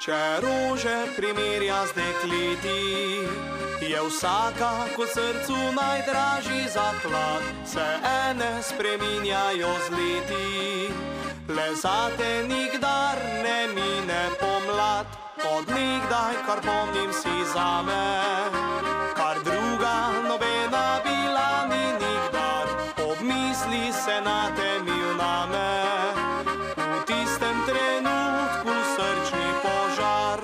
Če rože primerja z dekleti, je vsaka kot srcu najdražji zaklad. Se ene spreminjajo z leti, le zate nikdar ne mine pomlad. Od nekdaj, kar pomnim, si zame, kar druga nobena bila ni nikdar. Obmisli se na temil name, v tistem trenutku srčni požar.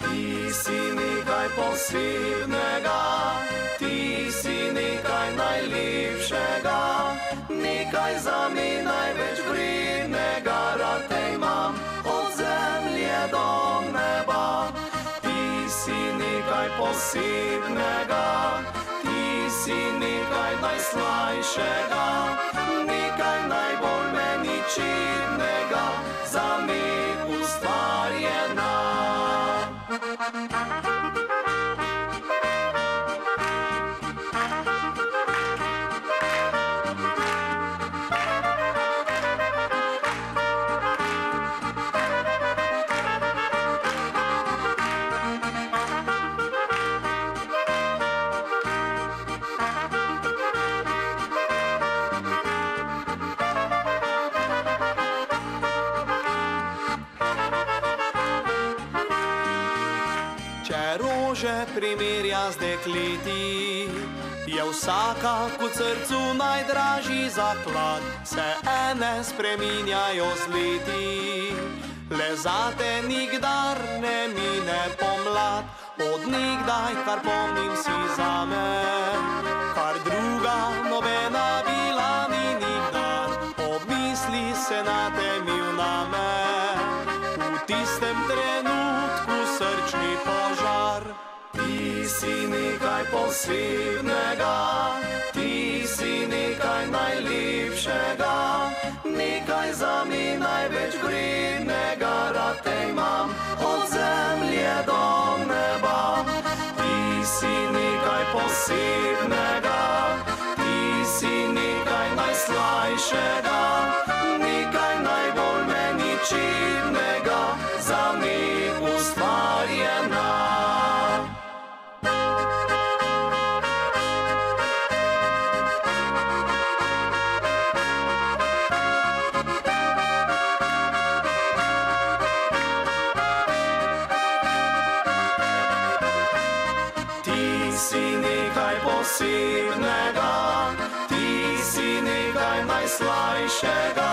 Ti si nekaj posebnega, ti si nekaj najlepšega, nekaj zame največ vrednega. Rad te imam od zemlje do neba. Ti si nekaj posebnega, ti si nekaj najslajšega, nekaj najbolj meni čednega, zame ustvarjena. Če rože primerja z dekleti, je vsaka kot srcu najdražji zaklad. Se ene spreminjajo z leti, le zate nikdar ne mine pomlad. Od nekdaj, kar pomnim, si zame, kar druga nobena bila ni nikdar. Obmisli se na temil name, v tistem trenutku srčni požar. Ti si nekaj posebnega, ti si nekaj najlepšega, nekaj zame največ vrednega. Rad te imam od zemlje do neba. Ti si nekaj posebnega, ti si nekaj najslajšega, nekaj najbolj meni čednega, zame ustvarjena. Ti si nekaj posebnega, ti si nekaj najslajšega,